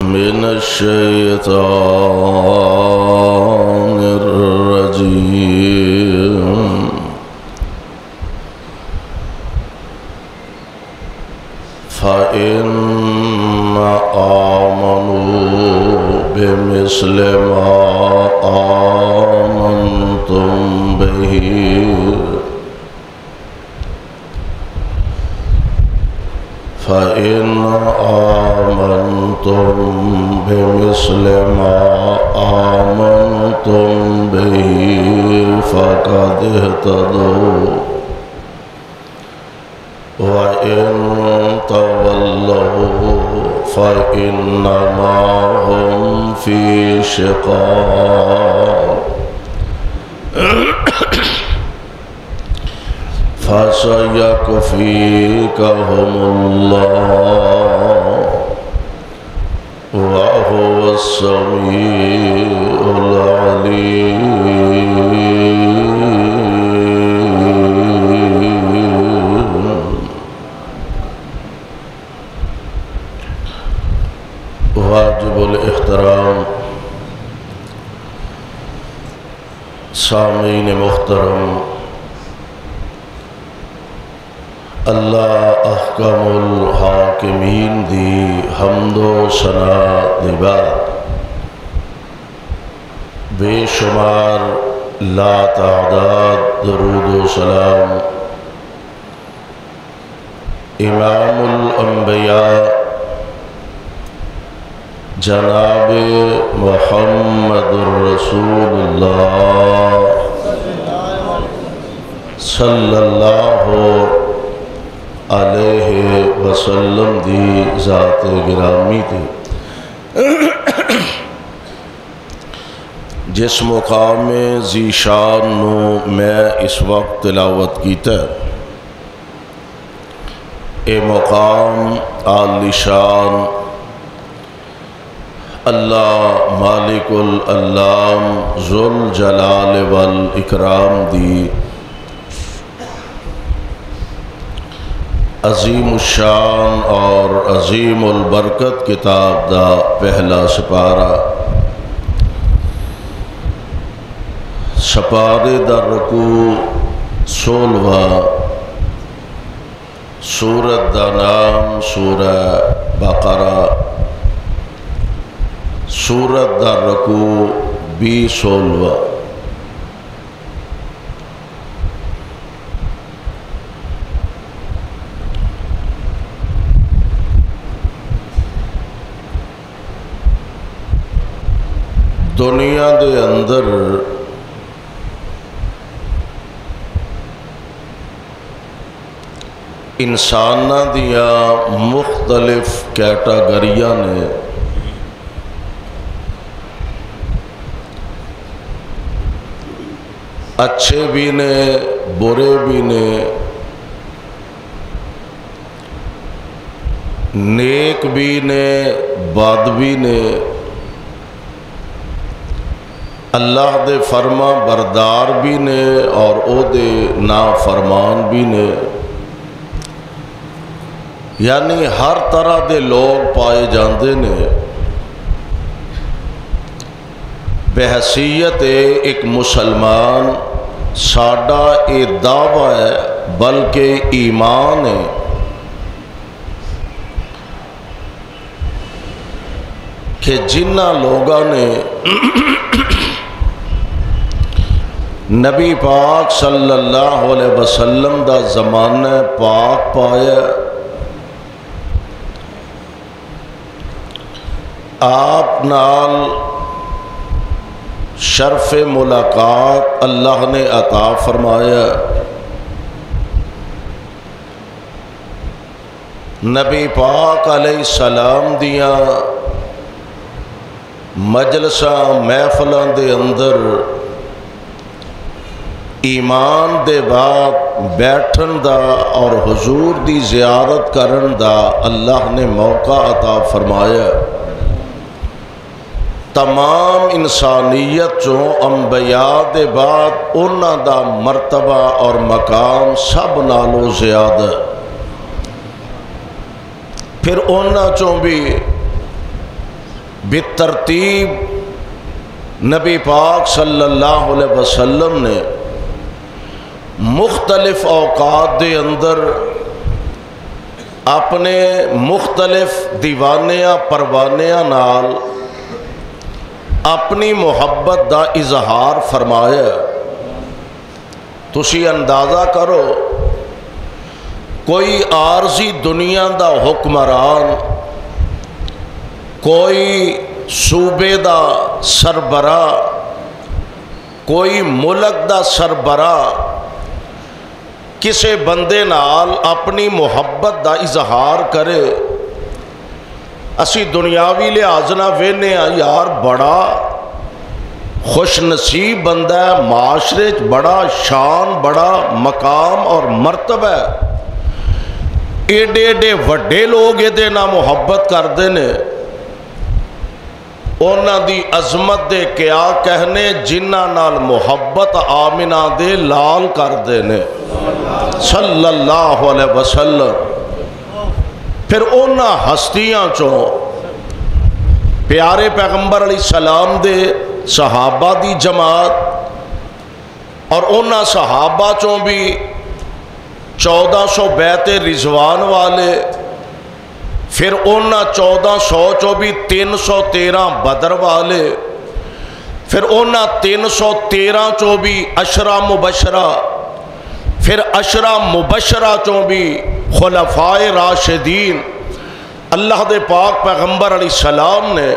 من الشيطان الرجيم فإن آمنوا بمثل ما آمنتم به فإن آمنتم بمثل ما آمنتم به فقد اهتدوا وإن تولوا فإنما هم في شقاق فسيكفيكهم الله وهو السميع العليم. واجب الاحترام سامعین محترم، اللہ احکم الحاکمین دی حمد و ثنا دی بعد بے شمار لا تعداد درود و سلام امام الانبیاء جناب محمد رسول اللہ صلی اللہ علیہ وسلم دی ذات گرامی تھی، جس مقام ذی شان نو میں اس وقت تلاوت کیتا ہے، اے مقام عالی شان اللہ مالک الالام ذوالجلال والاکرام دی عظیم الشان اور عظیم البرکت کتاب دا پہلا سپارہ، سپارے دا رکوع 16واں، سورت دا نام سورہ بقرہ، سورت دا رکوع 16واں۔ دنیا دے اندر انساناں دیا مختلف کیٹاگریاں نے، اچھے بھی نے برے بھی نے، نیک بھی نے بد بھی نے، اللہ دے فرما بردار بھی نے اور او دے نافرمان بھی نے، یعنی ہر طرح دے لوگ پائے جاندے نے۔ بحیثیت ایک مسلمان ساڈا اے دعویٰ ہے بلکہ ایمان ہے کہ جنہ لوگاں نے نبی پاک صلی اللہ علیہ وسلم دا زمانہ پاک پایا، آپ نال شرف ملاقات اللہ نے عطا فرمایا، نبی پاک علیہ السلام دیاں مجلساں محفلاں دے اندر ایمان دے بعد بیٹھن دا اور حضور دی زیارت کرن دا اللہ نے موقع عطا فرمایا۔ تمام انسانیت چوں انبیاء دے بعد انہاں دا مرتبہ اور مقام سب نالوں زیادہ، پھر انہاں چوں بھی بالترتیب نبی پاک صلی اللہ علیہ وسلم نے مختلف اوقات دے اندر اپنے مختلف دیوانیاں پروانیاں نال اپنی محبت دا اظہار فرمایا۔ تسی اندازہ کرو کوئی عارضی دنیا دا حکمران، کوئی صوبے دا سربراہ، کوئی ملک دا سربراہ کسے بندے نال اپنی محبت دا اظہار کرے، اسی دنیاوی لحاظ نہ وینے یار بڑا خوش نصیب بندہ ہے، معاشرے بڑا شان، بڑا مقام اور مرتبہ ہے، ایڈے ایڈے وڈے لوگ یہ نہ محبت کرتے ہیں، انہاں دی عظمت دے کیا کہنے جنہ نال محبت آمنہ دے لال کرتے ہیں صلی اللہ علیہ وسلم۔ پھر انہاں ہستیاں چوں پیارے پیغمبر علیہ السلام دے صحابہ دی جماعت، اور انہاں صحابہ چوں بھی 1400 بیعت رضوان والے، پھر انہاں 1400 چوں بھی 313 بدر والے، پھر انہاں 313 چوں بھی عشرہ مبشرہ، پھر عشرہ مبشرہ چوں بھی خلفائے راشدین۔ اللہ دے پاک پیغمبر علیہ السلام نے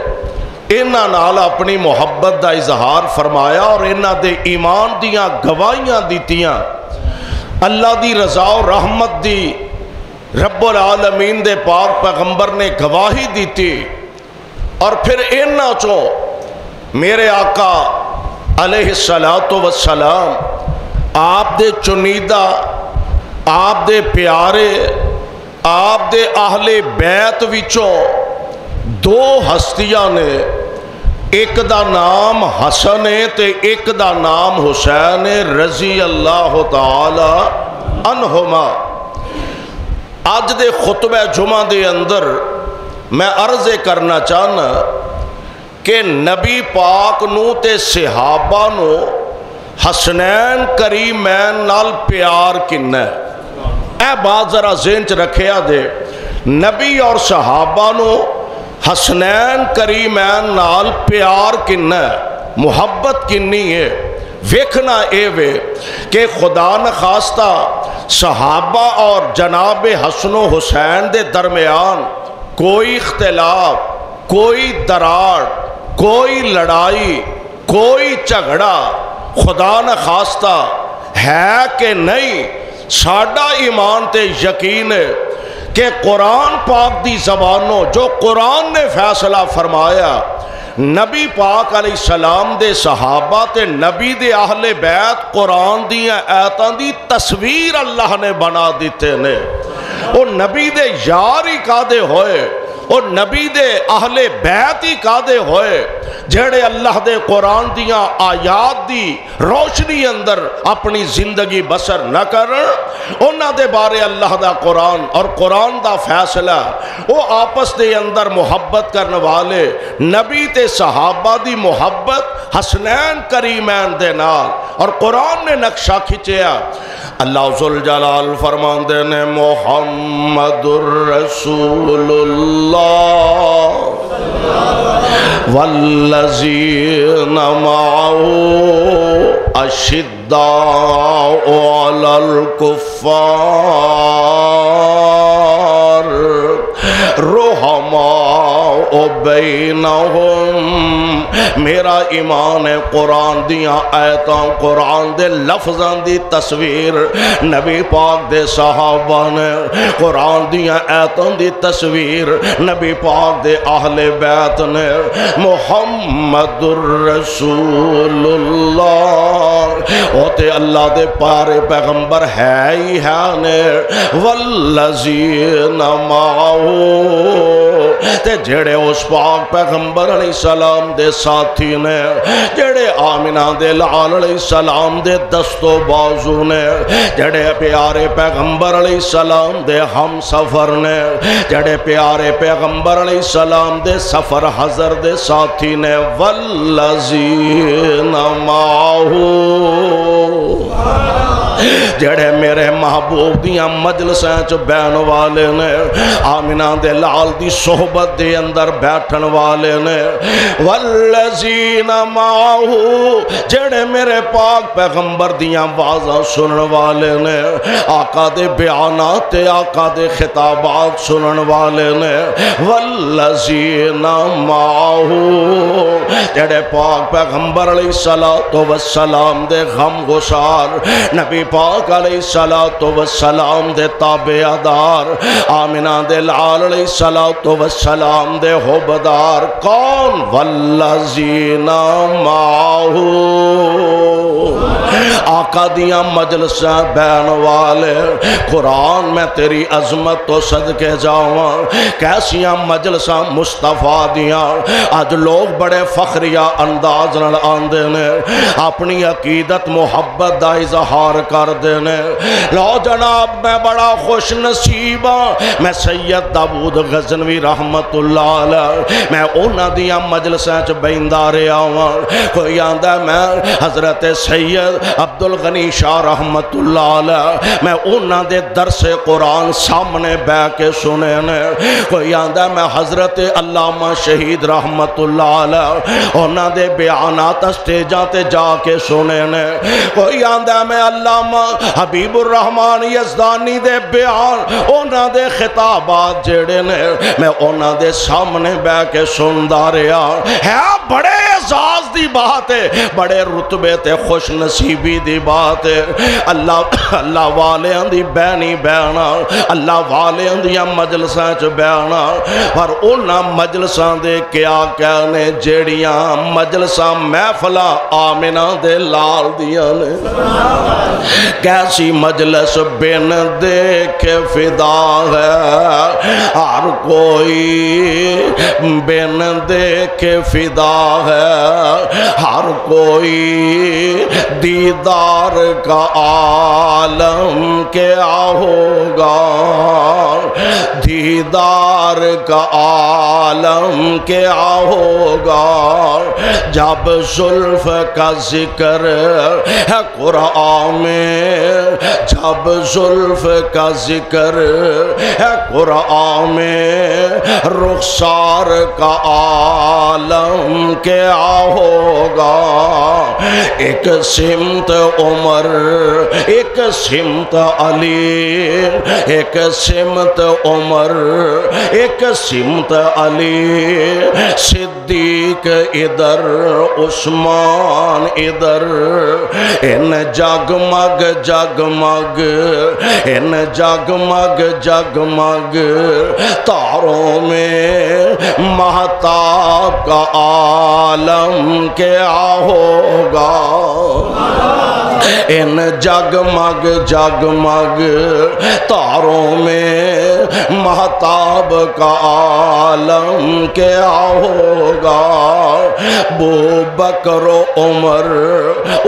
انہاں نال اپنی محبت دا اظہار فرمایا اور انہاں دے ایمان دیاں گواہیاں دیتیاں، اللہ دی رضا و رحمت دی رب العالمین دے پاک پیغمبر نے گواہی دیتی۔ اور پھر انہاں چوں میرے آقا علیہ السلام آپ دے چنیدہ، آپ دے پیارے، آپ دے اہل بیت وچوں دو ہستیاں نے، ایک دا نام حسن ہے تے ایک دا نام حسین ہے رضی اللہ تعالی عنہما۔ آج دے خطبہ جمعہ دے اندر میں عرض کرنا چاہنا کہ نبی پاک نو تے صحابہ نو حسنین کریمین نال پیار کنہ ہے۔ اے بات ذرا ذہن چ رکھیا دے، نبی اور صحابہ نو حسنین کریمین نال پیار کنہ ہے، محبت کنی ہے۔ ویکھنا اے وے کہ خدا نخواستہ صحابہ اور جناب حسن و حسین دے درمیان کوئی اختلاف، کوئی دراڑ، کوئی لڑائی، کوئی جھگڑا خدا نخواستہ ہے کہ نہیں۔ ساڈا ایمان تے یقین ہے کہ قرآن پاک دی زبانوں جو قرآن نے فیصلہ فرمایا، نبی پاک علیہ السلام دے صحابہ تے نبی دے اہل بیت قرآن دیاں آیتاں دی تصویر اللہ نے بنا دیتے نے۔ اور نبی دے یار ہی کادے ہوئے، اور نبی دے اہل بیت ہی کادے ہوئے جڑے اللہ دے قرآن دیاں آیات دی روشنی اندر اپنی زندگی بسر نہ کرن، انہاں دے بارے اللہ دا قرآن اور قرآن دا فیصلہ وہ آپس دے اندر محبت کرنے والے نبی تے صحابہ دی محبت حسنین کریمین دے نال، اور قرآن نے نقشہ کھچیا۔ اللہ ذوالجلال فرماندے نے محمد الرسول اللہ والذین معه اشداء علی الکفار رحماء بینہم۔ میرا ایمان ہے قرآن دیاں آیتاں، قرآن دے لفظاں دی تصویر نبی پاک دے صحابہ نے، قرآن دیاں آیتاں دی تصویر نبی پاک دے اہل بیت نے۔ محمد الرسول اللہ ہوتے اللہ دے پارے پیغمبر ہے ہی ہے نے، والذین معه تے جڑے اس پاک پیغمبر علیہ السلام دے ساتھی نے، جڑے آمنہ دے لال علیہ السلام دے دست و بازو نے، جڑے پیارے پیغمبر علیہ السلام دے ہم سفر نے، جڑے پیارے پیغمبر علیہ السلام دے سفر حضر دے ساتھی نے، والذین معہو، جڑے میرے محبوب دیاں مجلسیں چ بین والے نے، آمنہ دے لال دی صحبت دے اندر بیٹھن والے نے، والذین معہو، جڑے میرے پاک پیغمبر دیاں آوازاں سنن والے نے، آقا دے بیانات تے آقا دے خطابات سنن والے نے، والذین معہو، جڑے پاک پیغمبر علیہ السلام دے غم گسار، نبی پاک علیہ السلام دے تابعدار، آمنہ دے لال علیہ السلام دے حبدار، کون؟ والذین معہو، آقا دیاں مجلسیں بین والے۔ قرآن میں تیری عظمت تو صدقے جاواں، کیسیاں مجلساں مصطفیٰ دیاں، آج لوگ بڑے فخریہ انداز نال آندے نے، اپنی عقیدت محبت دا اظہار کر دینے۔ لو جناب میں بڑا خوش نصیب ہاں، میں سید داؤد غزنوی رحمت اللہ علیہ، میں اونا دیاں مجلسیں چ بیندہ رہا ہوں۔ کوئی آندہ میں حضرت سید عبدالغنی شاہ رحمت اللہ علیہ، میں اونا دے درس قرآن سامنے بے کے سنے نے۔ کوئی آندہ میں حضرت علامہ شہید رحمت اللہ علیہ، اونا دے بیانات اسٹیجاں تے جا کے سنے نے۔ کوئی آندہ میں علامہ حبیب الرحمن یزدانی دے بیان، اونا دے خطابات جڑے نے، میں اونا دے سامنے بے کے سندہ رہا ہے۔ بڑے اعزاز دی بات ہے، بڑے رتبے تے خوش نصیبی دی بات ہے۔ اللہ والے دی بینی بینا، اللہ والے دیاں مجلساں چ بینا، پر اونا مجلساں دے کیا کہنے جیڑیاں مجلساں محفلاں آمنہ دے لال دیاں نے۔ کیسی مجلس بن دیکھ فدا ہے، ہر کوئی بن دیکھ فدا ہے، ہر کوئی دیدار کا عالم کیا ہوگا، دیدار کا عالم کیا ہوگا، جب زلف کا ذکر ہے قرآن میں، جب زلف کا ذکر ہے قرآن میں، رخسار کا عالم کیا ہوگا، ایک سمت عمر ایک سمت علی، ایک سمت عمر ایک سمت علی، صدیق ادھر عثمان ادھر، ان جگمگ جگمگ ان جگمگ جگمگ تاروں میں مہتاب کا عالم کیا ہوگا، ان جگمگ جگمگ تاروں میں مہتاب کا عالم کیا ہوگا، ابو بکر و عمر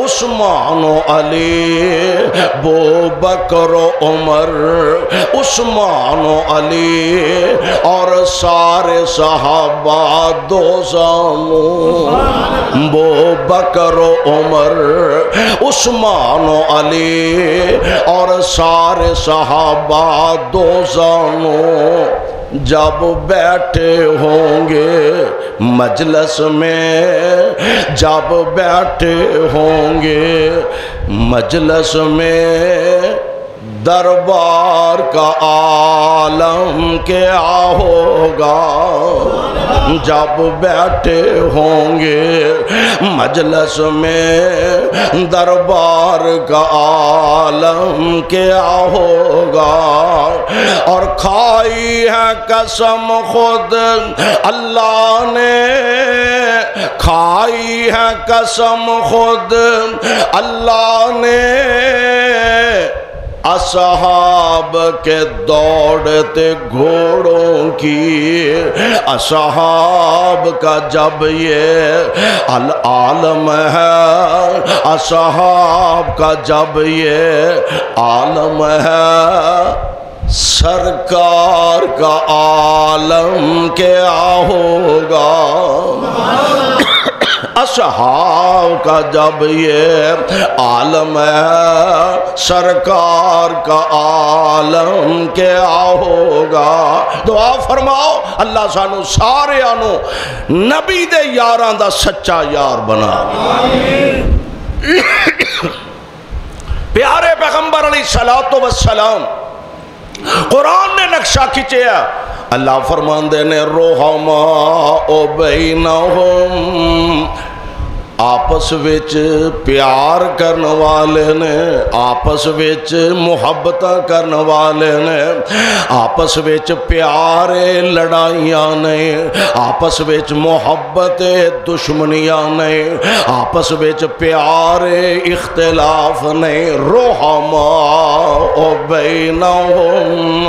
عثمان و علی، ابو بکر و عمر عثمان و علی، اور سارے صحابہ دو زانوں، ابو بکر و عمر عثمان و علی، اور سارے صحابہ دو زانوں، جب بیٹھے ہوں گے مجلس میں، جب بیٹھے ہوں گے مجلس میں، دربار کا عالم کیا ہوگا، جب بیٹھے ہوں گے مجلس میں، دربار کا عالم کیا ہوگا، اور کھائی ہے قسم خود اللہ نے، کھائی ہے قسم خود اللہ نے، اصحاب کے دوڑتے گھوڑوں کی، اصحاب کا جب یہ العالم ہے، اصحاب کا جب یہ عالم ہے، سرکار کا عالم کیا ہوگا؟ اصحاب کا جب یہ عالم ہے، سرکار کا عالم کیا ہوگا؟ دعا فرماؤ اللہ سانو سارے آنو نبی دے یاراں دا سچا یار بنا۔ پیارے پیغمبر علیہ السلام قرآن نے نقشہ کھچیا، اللہ فرماندے نے رحماء بینہم، آپس وچ پیار کرن والے نے، آپس وچ محبت کرن والے نے، آپس وچ پیارے لڑائیاں نہیں، آپس وچ محبت دشمنیاں نہیں، آپس وچ پیارے اختلاف نہیں۔ رحماء بینہم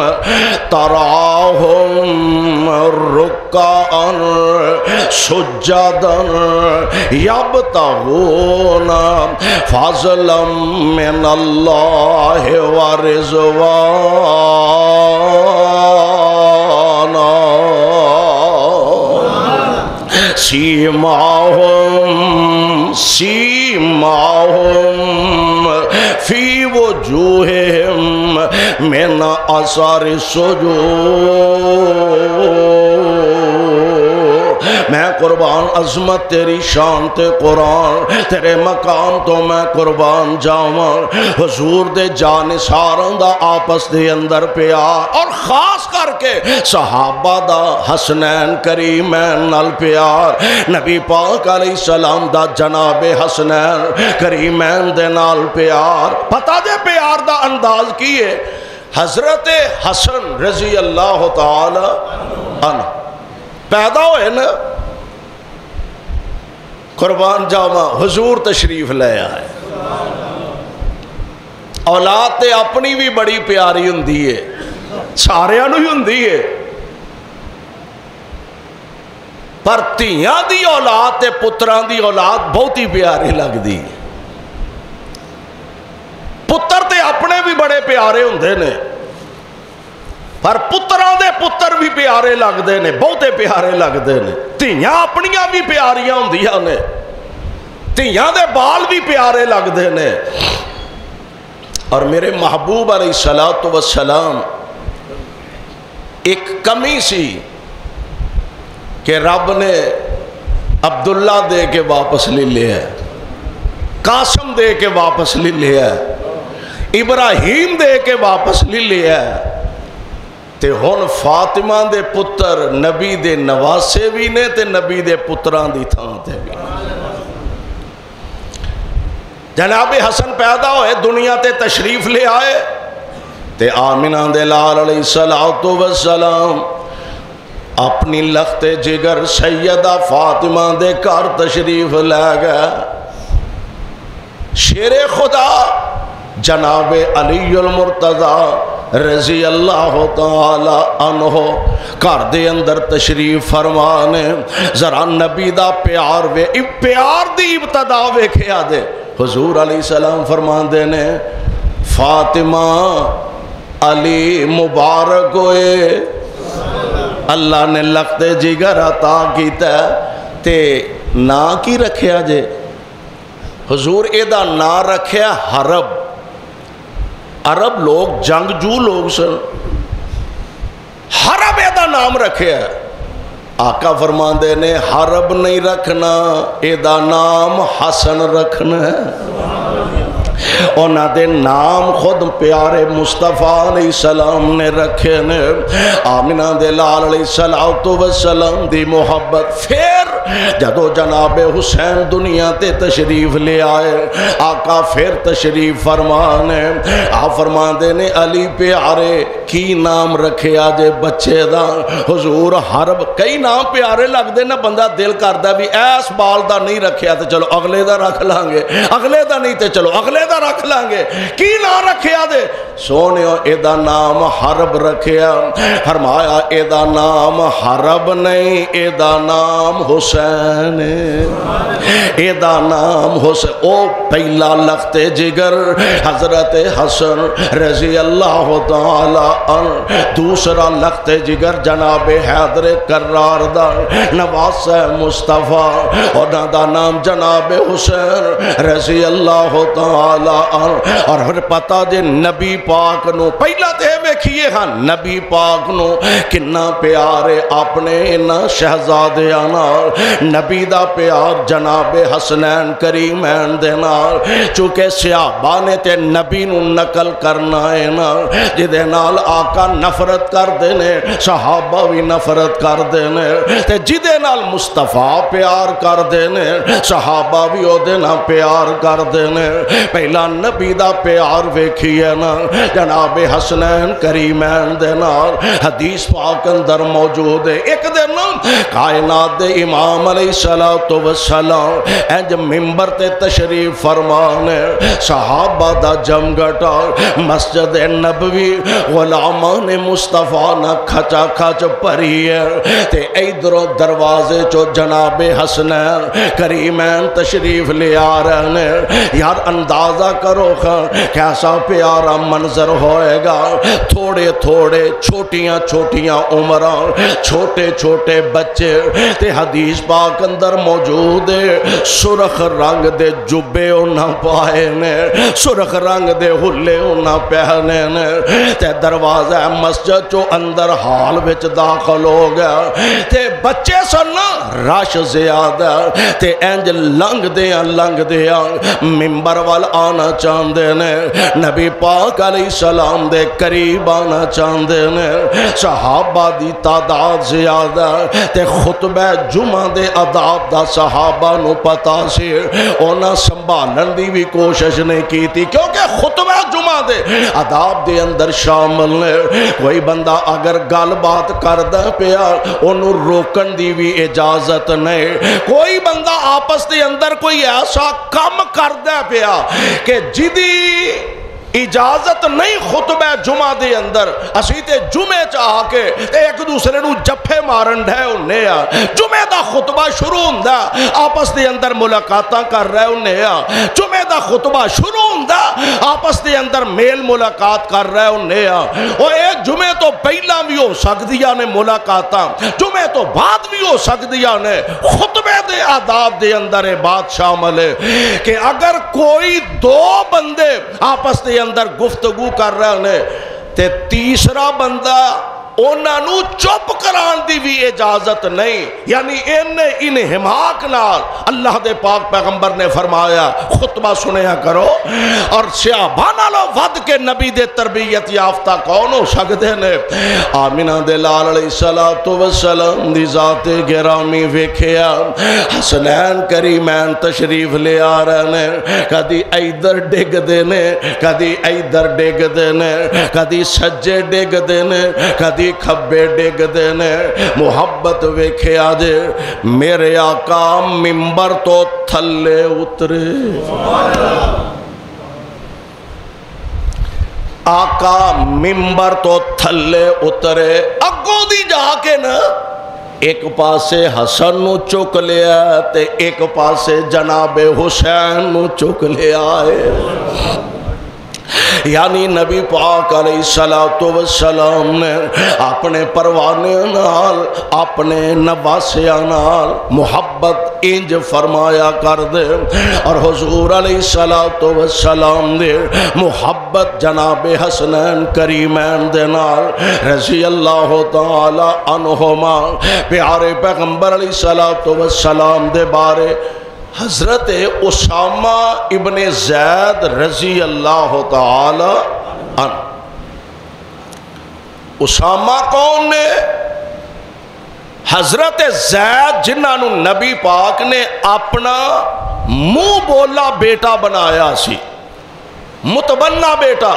تراہم رکعا سجدا یبتغون فضلا من اللہ ورضوانا سیماہم فی وجوہہم من اثر السجود۔ میں قربان عظمت تیری شان تے قرآن، تیرے مقام تو میں قربان جاواں، حضور دے جانثاراں دا آپس دے اندر پیار، اور خاص کر کے صحابہ دا حسنین کریمین نال پیار، نبی پاک علیہ السلام دا جناب حسنین کریمین دے نال پیار۔ پتہ دے پیار دا انداز کی ہے؟ حضرت حسن رضی اللہ تعالی عنہ پیدا ہوئے نا، قربان جاواں حضور تشریف لے آئے۔ اولاد تے اپنی بھی بڑی پیاری ہوندی ہے، سارے نوں ہی ہوندی ہے، پر دھیاں دی اولاد تے پتران دی اولاد بہت ہی پیاری لگدی ہے۔ پتر تے اپنے بھی بڑے پیارے ہوندے نے، پر پتران دے پتر بھی پیارے لگدے نے، بہتے پیارے لگدے نے۔ دھیاں اپنیاں بھی پیاریاں ہوندیاں نے، دھیاں دے بال بھی پیارے لگدے نے۔ اور میرے محبوب علیہ السلام ایک کمی سی کہ رب نے عبداللہ دے کے واپس لے لیا ہے، قاسم دے کے واپس لے لیا ہے، ابراہیم دے کے واپس لے لیا ہے، تے ہن فاطمہ دے پتر نبی دے نواسے بھی نے تے نبی دے پتران دی تھان تے بھی۔ جناب حسن پیدا ہوئے، دنیا تے تشریف لے آئے، تے آمنہ دے لال علیہ السلام اپنی لخت جگر سیدہ فاطمہ دے کر تشریف لے گئے۔ شیر خدا جناب علی المرتضی رضی اللہ تعالی عنہ گھر دے اندر تشریف فرمانے، ذرا نبی دا پیار وے، پیار دی ابتدا ویکھیا دے۔ حضور علیہ السلام فرماندے نے فاطمہ علی مبارک ہوئے، اللہ نے لخت جگر عطا کیتا تے نا کی رکھیا جے؟ حضور ایدہ نا رکھیا حرب۔ عرب لوگ جنگجو لوگ سن، حرب ایدہ نام رکھیا ہے۔ آقا فرماندے نے حرب نہیں رکھنا، ایدہ نام حسن رکھنا ہے۔ اونا دے نام خود پیارے مصطفیٰ علیہ السلام نے رکھے نے، آمنہ دے لال علیہ السلام دی محبت۔ پھر جدو جناب حسین دنیا تے تشریف لے آئے، آقا پھر تشریف فرمانے، آپ فرماندے نے علی پیارے کی نام رکھے آجے بچے دا؟ حضور حرب، کئی نام پیارے لگ دے نا، بندہ دل کردہ بھی ایس بال دا نہیں رکھیا تے چلو اگلے دا رکھ لانگے، اگلے دا نہیں تے چلو اگلے دا رکھ لانگے کی نہ رکھیا دے سونیو ایدہ نام حرب رکھیا فرمایا ایدہ نام حرب نہیں ایدہ نام حسین ایدہ نام حسین او پہلا لخت جگر حضرت حسن رضی اللہ تعالی عنہ دوسرا لخت جگر جناب حیدر کرار دا نواس مصطفیٰ اور دا نام جناب حسین رضی اللہ تعالی عنہ اور پھر پتہ دے نبی پاک نو پہلا تے ویکھیے ہاں نبی پاک نو کنا پیارے اپنے انہ شہزادے آنار نبی دا پیار جناب حسنین کریمین دینار چونکہ صحابہ نے تے نبی نو نقل کرنا ہے نا جدے نال آقا نفرت کر دینے صحابہ بھی نفرت کر دینے تے جدے نال مصطفیٰ پیار کر دینے صحابہ بھی او دینا پیار کر دینے پہلا نبی دا پیار ویکھیے نا جناب حسنین کریمین دینار حدیث پاک اندر موجود ہے ایک دن کائنات دے امام علیہ السلام اینج ممبر تے تشریف فرمانے صحابہ دا جمگٹا مسجد نبوی غلامان مصطفیٰ نہ کھچا کھچ پری ہے تے ایدرو دروازے چو جناب حسنین کریمین تشریف لے آ رہنے یار اندازہ کرو کیسا پیارا منظر ہوئے گا تھوڑے تھوڑے چھوٹیاں چھوٹیاں عمران چھوٹے چھوٹے بچے تے حدیث پاک اندر موجود ہے سرخ رنگ دے جبے انہاں پائے نے سرخ رنگ دے ہلے انہاں پہنے نے تے دروازہ مسجد چو اندر حال وچ داخل ہو گیا تے بچے سن رش زیادہ تے انج لنگ دیاں ممبر وال آنا چاندے نے نبی پاک علیہ السلام دے قریب آنا چاندے نے صحابہ دی تعداد زیادہ تے خطبہ جمعہ دے عذاب دا صحابہ نو پتا سی اونا سنبھالن دی بھی کوشش نہیں کی تھی کیونکہ خطبہ جمعہ دے عذاب دے اندر شامل نے کوئی بندہ اگر گل بات کردہ پیا انہوں روکن دی بھی اجازت نہیں کوئی بندہ آپس دے اندر کوئی ایسا کم کردہ پیا کہ جدی اجازت نہیں خطبہ جمعہ دے اندر اسی تے جمعہ چاہا کے ایک دوسرے نو جپے مارن ڈھے انہیں جمعہ دا خطبہ شروع ہوندا آپس دے اندر ملاقاتاں کر رہے انہیں جمعہ دا خطبہ شروع ہوندا آپس دے اندر میل ملاقات کر رہے انہیں اور ایک جمعہ تو پہلا بھی ہو سکدیاں نے ملاقاتاں جمعہ تو بعد بھی ہو سکدیاں نے خطبہ دے آداب دے اندر بات شامل ہے کہ اگر کوئی دو بندے آپس دے اندر گفتگو کر رہے ہیں تے تیسرا بندہ انہوں چپ کران دی بھی اجازت نہیں یعنی ان حماق نال اللہ دے پاک پیغمبر نے فرمایا خطبہ سنیا کرو اور صحابہ نالوں ود کے نبی دے تربیت یافتہ کون ہو سکتے نے آمینہ دے لال علیہ السلام دی ذات گرامی ویکھیا حسنین کریمین تشریف لے آ رہے ہیں کدی ایدر ڈگ دینے کدی ایدر ڈگ دینے کدی سجے ڈگ دینے کدی کھبے ڈگ دینے محبت ویکھے آجے میرے آقا ممبر تو تھلے اترے آقا ممبر تو تھلے اترے اگو دی جا کے نا ایک پاسے حسن نو چک لیا تے ایک پاسے جناب حسین نو چک لیا ہے یعنی نبی پاک علیہ السلام نے اپنے پروانے نال اپنے نواسیاں نال محبت انج فرمایا کر دے اور حضور علیہ السلام دے محبت جناب حسنین کریمین دے نال رضی اللہ تعالی عنہما پیارے پیغمبر علیہ السلام دے بارے حضرت اسامہ ابن زید رضی اللہ تعالی عنہ اسامہ کون نے حضرت زید جنہاں نو نبی پاک نے اپنا منہ بولا بیٹا بنایا سی متبنہ بیٹا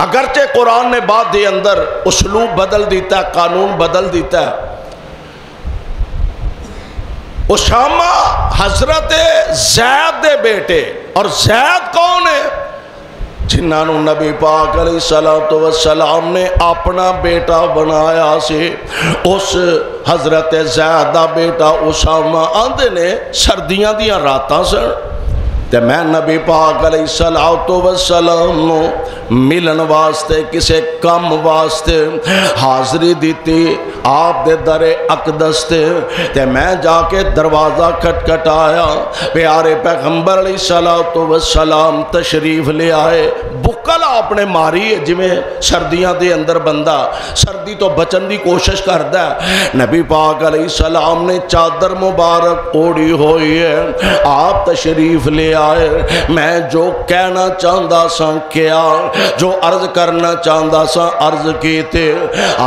اگرچہ قرآن نے بعد دے اندر اسلوب بدل دیتا ہے قانون بدل دیتا ہے اسامہ حضرت زید دے بیٹے اور زید کون ہے؟ جنہوں نبی پاک علیہ السلام نے اپنا بیٹا بنایا سی، اس حضرت زید دا بیٹا اسامہ آندے نے سردیاں دیاں راتاں سن تے میں نبی پاک علیہ السلام نو ملن واسطے کسے کم واسطے حاضری دیتی آپ دے در اقدس تے میں جا کے دروازہ کھٹکھٹایا، پیارے پیغمبر علیہ السلام تشریف لے آئے، بکل آپ نے ماری ہے جی میں سردیاں دے اندر بندہ سردی تو بچن دی کوشش کردا ہے، نبی پاک علیہ السلام نے چادر مبارک اوڑی ہوئی ہے، آپ تشریف لے آئے، میں جو کہنا چاہتا سا کیا، جو عرض کرنا چاہتا سا عرض کیتے،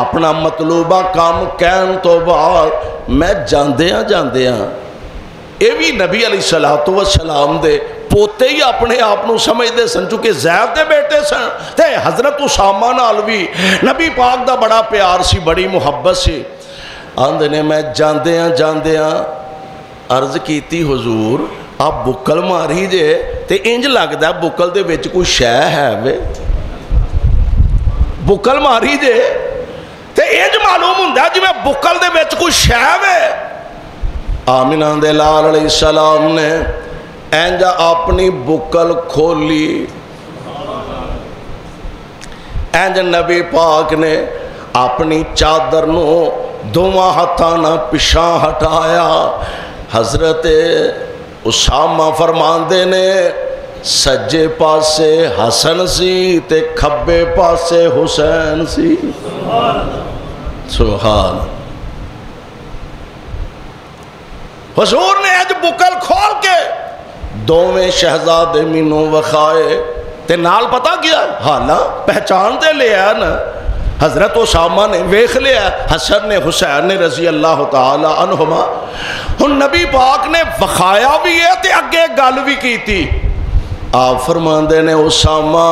اپنا مطلوبہ کام کہن تو بعد میں جاندیاں اے بھی نبی علیہ السلام دے پوتے ہی اپنے آپ نو سمجھ دے سن، چونکہ زید دے بیٹے سن تے حضرت اسامہ نال بھی نبی پاک دا بڑا پیار سی، بڑی محبت سی، آندے نے میں جاندیاں عرض کیتی حضور آپ بکل ماری جے تے انج لگدا بکل دے وچ کوئی شے ہے وے، بکل ماری جے تے انج معلوم ہوندا جی میں بکل دے وچ کوئی شے وے۔ آمینہ دے لال علیہ السلام نے انج اپنی بکل کھولی، انج نبی پاک نے اپنی چادر نو دوواں ہتھاں پچھاں ہٹایا، حضرت اسامہ فرماندے نے سجے پاسے حسن سی تے کھبے پاسے حسین سی، سبحان۔ حضور نے اج بکل کھول کے دوویں شہزادے مینوں وکھائے تے نال پتہ کیا حالا پہچان تے لیا نا، حضرت اسامہ نے ویکھ لیا حسن نے حسین نے رضی اللہ تعالی عنہما، ہن نبی پاک نے وکھایا بھی ہے تے اگے گل بھی کیتی، آپ فرماندے نے اسامہ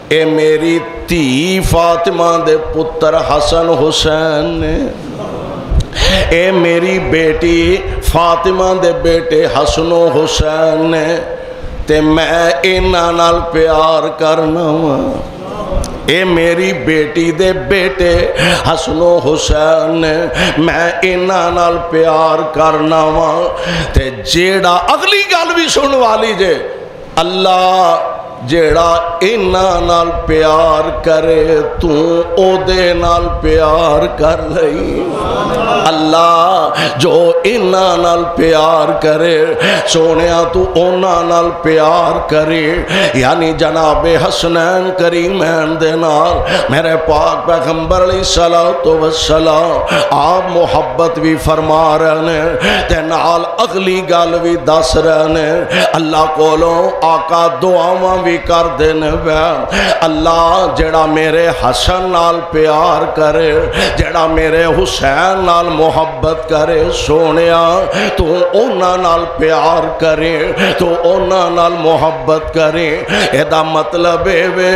اے میری تھی فاطمہ دے پتر حسن حسین نے، اے میری بیٹی فاطمہ دے بیٹے حسن و حسین نے، تے میں انہاں نال پیار کرنا ہوں، اے میری بیٹی دے بیٹے حسن و حسین نے، میں انہاں نال پیار کرنا ہوں، تے جیڑا اگلی گل بھی سن والی جے، اللہ جیڑا انہاں نال پیار کرے تو او دے نال پیار کر لئی، اللہ جو انہاں نال پیار کرے سونیا تو انہاں نال پیار کرے، یعنی جناب حسنین کریمین دے نال میرے پاک پیغمبر علیہ السلام آپ محبت بھی فرما رہے ہیں تے نال اگلی گل بھی دس رہے ہیں، اللہ کولوں آقا دعاواں بھی کر دینے بے، اللہ جڑا میرے حسن نال پیار کرے، جڑا میرے حسین نال محبت کرے، سونیا تو اونا نال پیار کرے، تو اونا نال محبت کرے، ایدہ مطلب اے وے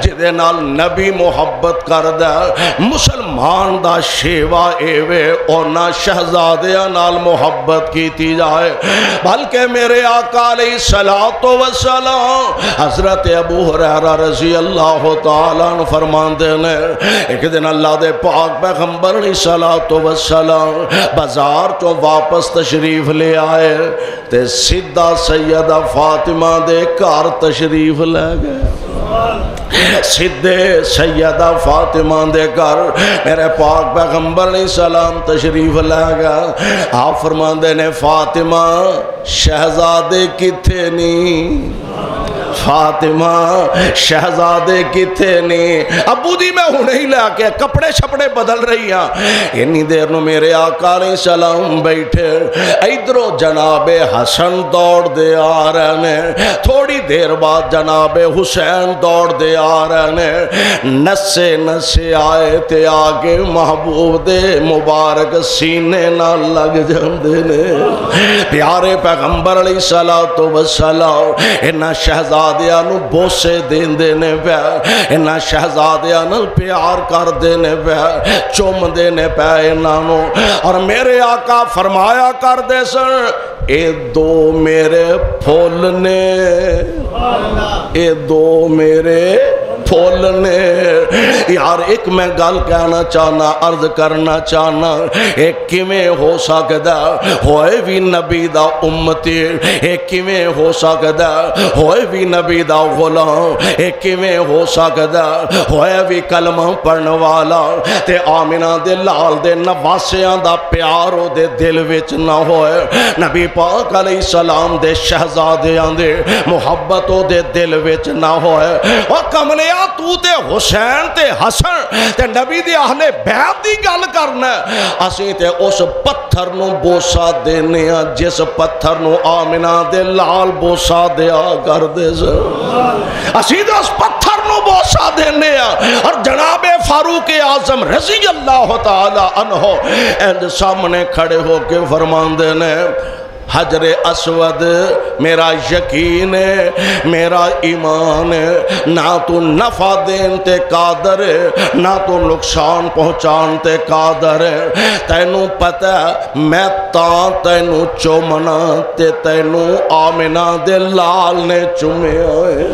جدے نال نبی محبت کر دے، مسلمان دا شیوہ اے وے اونا شہزادیاں نال محبت کیتی جائے، بلکہ میرے آقا علیہ السلام حضرت ابو ہریرہ رضی اللہ تعالیٰ عنہ فرماندے نے، ایک دن اللہ دے پاک پیغمبر علیہ السلام بازار چو واپس تشریف لے آئے تے سیدھا سیدہ فاطمہ دے گھر تشریف لے گئے، سیدھے سیدہ فاطمہ دے گھر میرے پاک پیغمبر علیہ السلام تشریف لے گئے، آپ فرماندے نے فاطمہ شہزادے کتھے نہیں، فاطمہ شہزادے کتھے نہیں، ابو دی میں ہونے ہی لے کے کپڑے شپڑے بدل رہی ہیں، انی دیر نو میرے آقا علیہ السلام بیٹھے، ادھروں جناب حسن دوڑ دے آ رہے ہیں، تھوڑی دیر بعد جناب حسین دوڑ دے آ رہے ہیں، نسے نسے آئے تے آگے محبوب دے مبارک سینے نہ لگ جاندے نے، پیارے پیغمبر علیہ السلام انہاں شہزادے شہزادیاں نو بوسے دیندے نے پیا، انہاں شہزادیاں نال پیار کر دینے پیا، چوم دینے پیا انہاں نو۔ اور میرے آقا فرمایا کر دے سن اے دو میرے پھول نے، اے دو میرے پھول نے۔ یار ایک میں گل کہنا چاہنا، عرض کرنا چاہنا، ایک کیویں ہو سکدا ہوئے بھی نبی دا امتی، ایک کیویں ہو سکدا ہوئے بھی نبی دا غلام، ایک کیویں ہو سکدا ہوئے بھی کلمہ پڑھن والا تے آمنہ دے لال دے نواسیاں دا پیار او دے دل وچ نہ ہوئے، نبی پاک علیہ السلام دے شہزادیاں دے محبت او دے دل وچ نہ ہوئے۔ اور کملے تو تے حسین تے حسن تے نبی دے اہل بیت دی گل کرنا، اسی تے اس پتھر نو بوسا دینے ہاں جس پتھر نو آمنہ دے لال بوسا دیا کر دے سن، اسی تے اس پتھر نو بوسا دینے ہاں۔ اور جناب فاروق اعظم رضی اللہ تعالی عنہ اند سامنے کھڑے ہو کے فرماندے نے حجر اسود میرا یقین ہے، میرا ایمان ہے، نہ تو نفع دین تے قادر ہے، نہ تو نقصان پہنچان تے قادر ہے، تینوں پتہ میں تینوں چومنا تے تینوں آمنہ دے لال نے چومے آئے،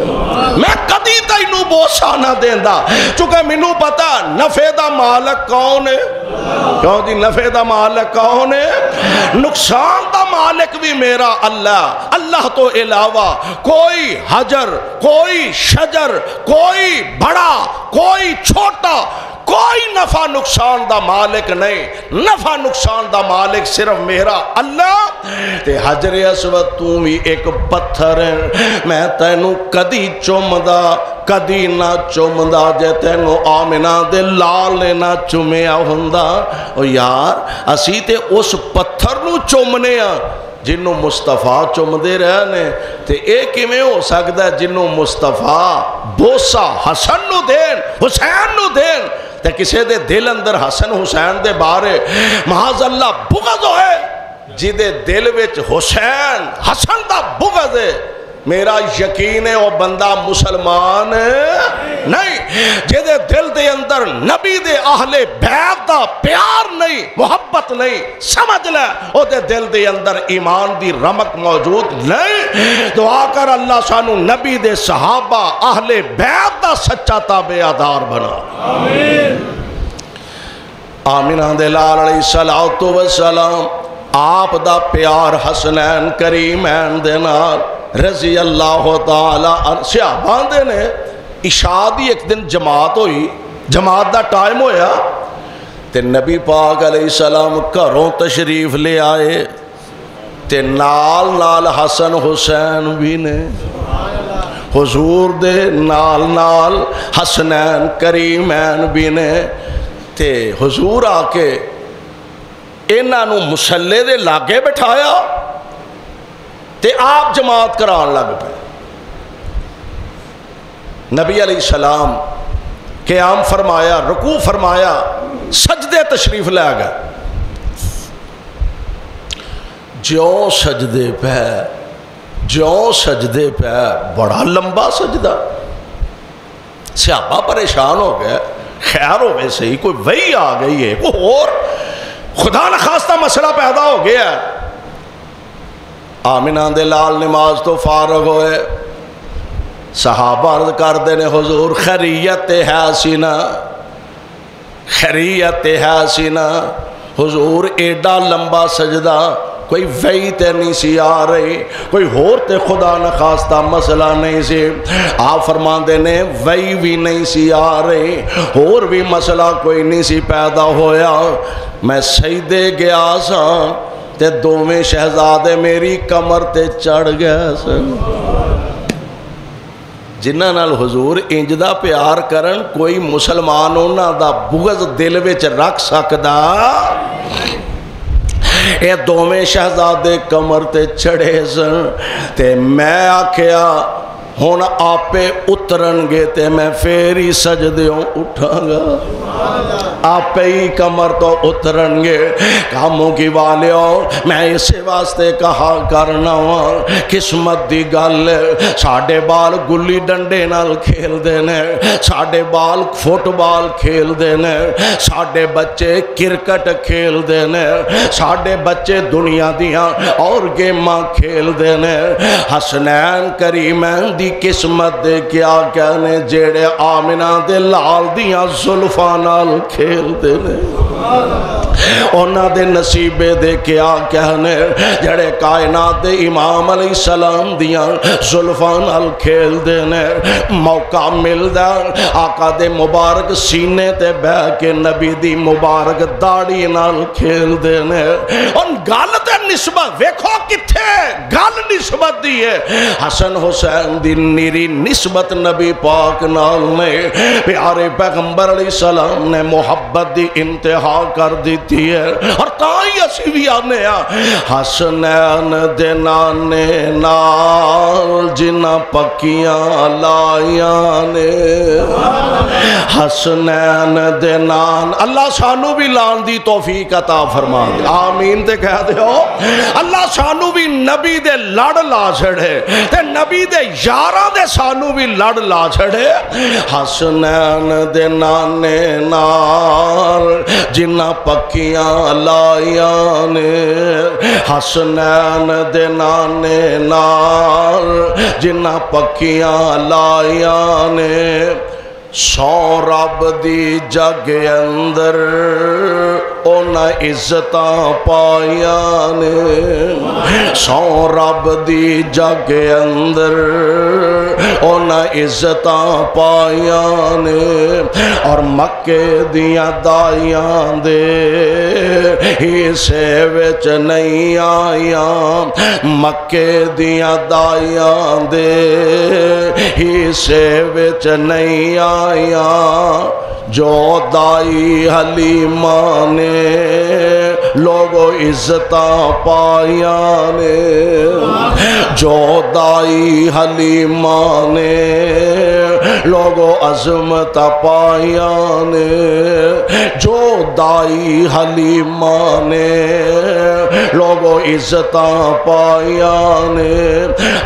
میں کدی تینوں بوسا نہ دیندہ، چونکہ منوں پتہ نفع دا مالک کون ہے، کہو جی نفع دا مالک کون ہے، نقصان دا مالک بھی میرا اللہ، اللہ تو علاوہ کوئی حجر، کوئی شجر، کوئی بڑا، کوئی چھوٹا، کوئی نفع نقصان دا مالک نہیں، نفع نقصان دا مالک صرف میرا اللہ۔ تے حجر اسود تو بھی ایک پتھر ہے، میں تینوں کدی چومدا کدی نہ چومدا جے تینوں آمنہ دے لال نے نہ چومیا ہوندا۔ او یار اسی تے اس پتھر نو چومنے ہاں جنوں مصطفیٰ چومدے رہنے، تے ایک کیویں ہو سکدا ہے جنوں مصطفیٰ بوسا حسن نو دین، حسین نو دین، تے کسے دے دل اندر حسن حسین دے بارے معاذ اللہ بغض ہوئے، جی دے دل وچ حسین حسن دا بغض ہے، میرا یقین ہے وہ بندہ مسلمان نہیں، جے دے دل دے اندر نبی دے اہل بیت دا پیار نہیں، محبت نہیں، سمجھ لے وہ دے دل دے اندر ایمان دی رمق موجود نہیں۔ دعا کر اللہ سانو نبی دے صحابہ اہل بیت دا سچا تابعدار بنا۔ آمین۔ آمنہ دے لال علیہ السلام آپ دا پیار حسنین کریمین دے نال رضی اللہ تعالی صحابہ دے نے عشاء دی ایک دن جماعت ہوئی، جماعت دا ٹائم ہویا تے نبی پاک علیہ السلام گھروں تشریف لے آئے تے نال نال حسن حسین بھی نے، حضور دے نال نال حسنین کریمین بھی نے، تے حضور آ کے انہاں نو مسلے دے لاگے بٹھایا تے آپ جماعت کران لگ پہ۔ نبی علیہ السلام قیام فرمایا، رکوع فرمایا، سجدے تشریف لے گئے، جو سجدے پہ بڑا لمبا سجدہ، صحابہ پریشان ہو گئے، خیر ہو گئے صحیح، کوئی وحی آ گئی ہے، کوئی اور خدا نخواستہ مسئلہ پیدا ہو گیا ہے۔ آمنہ دے لال نماز تو فارغ ہوئے، صحابہ عرض کر دینے حضور خیریت ہے سینہ، خیریت ہے سینہ، حضور ایڈا لمبا سجدہ کوئی وحی تے نہیں سی آ رہی، کوئی ہور تے خدا نخواستہ مسئلہ نہیں سی، آپ فرمان دینے وحی بھی نہیں سی آ رہی، ہور بھی مسئلہ کوئی نہیں سی پیدا ہویا، میں سجدے گیا سا تے دوویں شہزادے میری کمر تے چڑھ گئے سن۔ جنہاں نال حضور انج دا پیار کرن کوئی مسلمان انہاں دا بغض دل وچ رکھ سکدا؟ اے دوویں شہزادے کمر تے چڑھے سن تے میں آکھیا ہن آپے اترن گے تے میں پھر ہی سجدیوں اٹھاں گا، آپے ہی کمر تو اترن گے۔ کاموں کی والیوں میں اسے واسطے کہا کرنا ہوں، قسمت دی گل ساڈے بال گلی ڈنڈے نال کھیل دینے، ساڈے بال فٹ بال کھیل دینے، ساڈے بچے کرکٹ کھیل دینے، ساڈے بچے دنیا دیاں اور گیماں کھیل دینے۔ حسنین کریمین دی قسمت دے کیا کہنے جیڑے آمنہ دے لال دیاں زلفاں نال کھیل دینے، اونا دے نصیبے دے کیا کہنے جڑے کائنات دے امام علیہ السلام دیاں زلفاں نال کھیل دینے۔ موقع مل دا آقا دے مبارک سینے تے بہ کے نبی دی مبارک داڑھی نال کھیل دینے۔ ان گل تے نسبت ویکھو کتھے گل نسبت دی ہے، حسن حسین دی نیری نسبت نبی پاک نال نے۔ پیارے پیغمبر علیہ السلام نے محبت دی انتہا کر دیتی ہے، اور تائی اسی بھی آنے حسنین دے نانے نال جنہ پکیاں لائیاں نے، حسنین دے نان اللہ سانو بھی لان دی توفیق عطا فرما دے، آمین تے کہہ دے ہو۔ اللہ سانو بھی نبی دے لڑ لا چھڑے تے نبی دے یاراں دے سانو بھی لڑ لا چھڑے۔ حسنین دے نانے نال جنہ پکیاں لائیاں نے، حسنین دے نانے نال جنہ پکیاں لائیاں نے۔ سو رب دی جگ اندر اونا عزتاں پائیاں نے، سو رب دی جگ اندر اونا عزتاں پائیاں نے، اور مکے دیاں دائیاں دے حصے وچ نہیں آیاں، مکے دیاں دائیاں دے حصے وچ نہیں آیاں، جو دائی حلیمہ نے لوگو عزتاں پائیاں نے، جو دائی حلیمہ نے لوگو عظمت پائیاں نے، جو دائی حلیمہ نے لوگو عزتاں پائیاں نے۔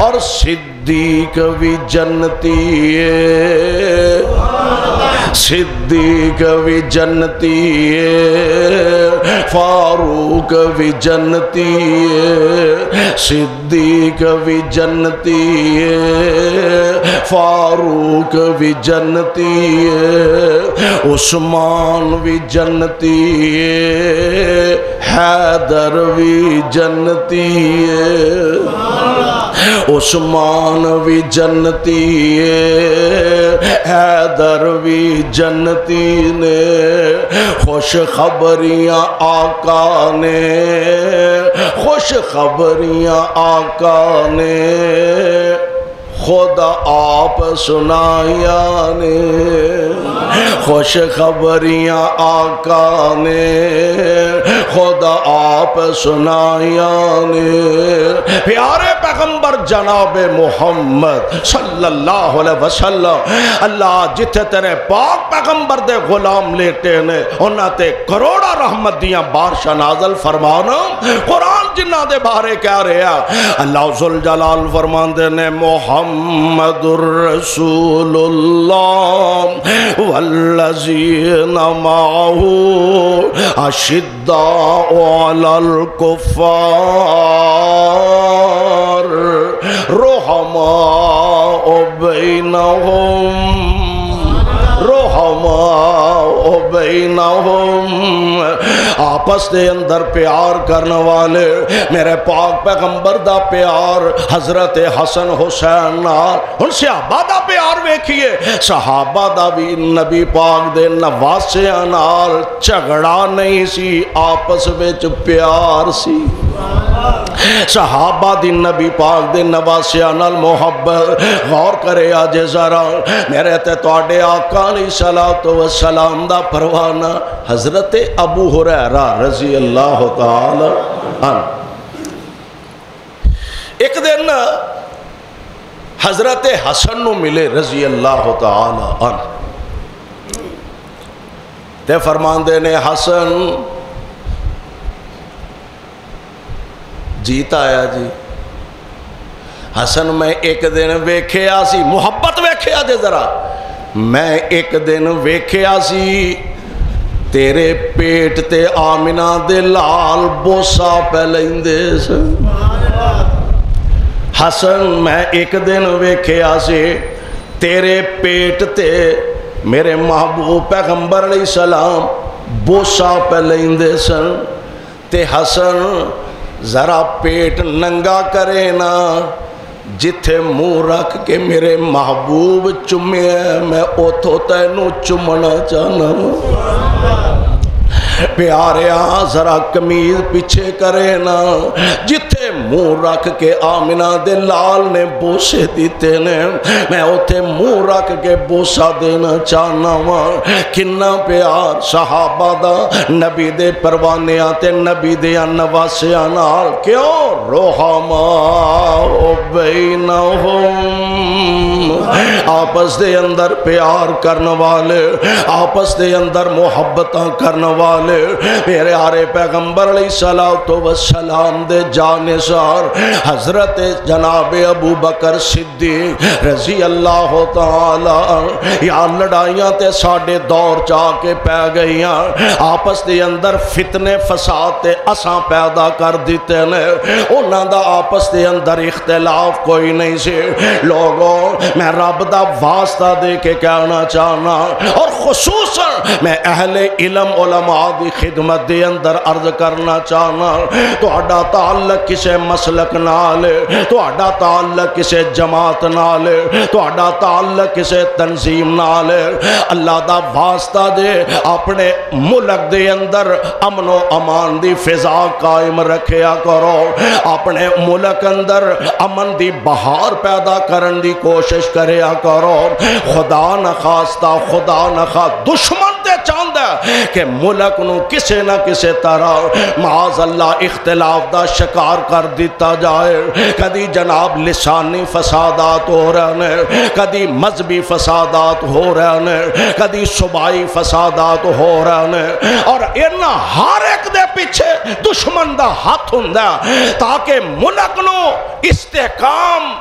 اور صدیق بھی جنتی ہے، صدیق بھی جنتی ہے، فاروق بھی جنتی ہے، صدیق بھی جنتی ہے، فاروق بھی جنتی ہے، عثمان بھی جنتی ہے، حیدر بھی جنتی ہے، عثمان بھی جنتی ہے، حیدر بھی جنتی نے۔ خوش خبریاں آقا نے، خوش خبریاں آقا نے خود آپ سنایا نے، خوش خبریاں آقا نے خود آپ سنایا نے۔ پیارے پیغمبر جناب محمد صلی اللہ علیہ وسلم، اللہ جتھے تیرے پاک پیغمبر دے غلام لیٹے نے انہاں تے کروڑا رحمت دیاں بارشاں نازل فرمانا۔ قرآن جنہ دے بارے کہہ رہا اللہ ذوالجلال فرماندے نے محمد الرسول اللہ والذین معہ اشداء علی الکفار رحماء بینہم، رحماء بینہم، آپس دے اندر پیار کرنے والے۔ میرے پاک پیغمبر دا پیار حضرت حسن حسین نال، ان صحابہ دا پیار ویکھیے، صحابہ دا بھی نبی پاک دے نواسیاں نال جھگڑا نہیں سی، آپس وچ پیار سی۔ صحابہ دی نبی پاک دے نواسیاں نال محبت۔ غور کرے آج ذرا میرے تے تواڈے آقا علیہ الصلوۃ والسلام دا پروانہ حضرت ابو ہریرہ رضی اللہ تعالی عنہ۔ ایک دن حضرت حسن نو ملے رضی اللہ تعالی عنہ تے فرماندے نے حسن جیت آیا جی حسن میں ایک دن ویکھیا سی محبت ویکھیا جے ذرا میں ایک دن ویکھیا سی تیرے پیٹ تے آمنہ دے لال بوسا پہ لیندے سے حسن میں ایک دن ویکھیا سی تیرے پیٹ تے میرے محبوب پیغمبر علیہ السلام بوسا پہ لیندے سن تے حسن ذرا پیٹ ننگا کرے نا جتھے منہ رکھ کے میرے محبوب چمے میں اوتھو تینوں چمنا چاہنا پیاریا ذرا قمیض پیچھے کرے نا جتھے منہ رکھ کے آمنہ دے لال نے بوسے دیتے نے میں اوتھے منہ رکھ کے بوسا دینا چاہنا ہوں کنا پیار صحابہ دا نبی دے پروانیاں تے نبی دے نواسیاں نال کیوں رحماء بینہم آپس دے اندر پیار کرنے والے آپس دے اندر محبتاں کرنے والے میرے آرے پیغمبر علیہ السلام دے جانثار حضرت جناب ابو بکر صدیق رضی اللہ تعالی یا لڑائیاں تے ساڑھے دور چاہ کے پہ گئیاں آپس دے اندر فتنے فساد تے اساں پیدا کر دیتے نے انہاں دا آپس دے اندر اختلاف کوئی نہیں سے لوگوں میں رب دا واسطہ دے کے کہنا چاہنا اور خصوصاً میں اہل علم علماء دی خدمت دے اندر عرض کرنا چاہنا تو اڈا تعلق کسے مسلک نالے تو اڈا تعلق کسے جماعت نالے تو اڈا تعلق کسے تنظیم نالے اللہ دا واسطہ دے اپنے ملک دے اندر امن و امان دی فضا قائم رکھیا کرو اپنے ملک اندر امن دی بہار پیدا کرن دی کوشش کریا کرو خدا نخواستہ خدا نخواست دشمن تے چاندہ کہ ملک نو کسے نہ کسے طرح معاذ اللہ اختلاف دا شکار کر دیتا جائے کدی جناب لسانی فسادات ہو رہے ہیں کدی مذہبی فسادات ہو رہے ہیں کدی صوبائی فسادات ہو رہے ہیں اور انہا ہر ایک دے پیچھے دشمن دا ہاتھ ہوندا تاکہ ملک نو استحکام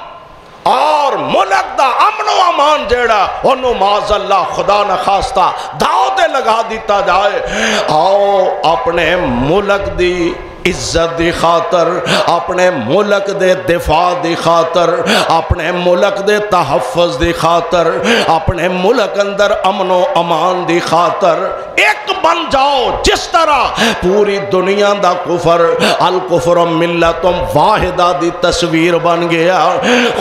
اور ملک دا امن و امان جیڑا انہوں معاذ اللہ خدا نخواستہ دعوتیں لگا دیتا جائے آؤ اپنے ملک دی عزت دی خاطر اپنے ملک دے دفاع دی خاطر اپنے ملک دے تحفظ دی خاطر اپنے ملک اندر امن و امان دی خاطر ایک بن جاؤ جس طرح پوری دنیا دا کفر الکفر ملت واحدہ دی تصویر بن گیا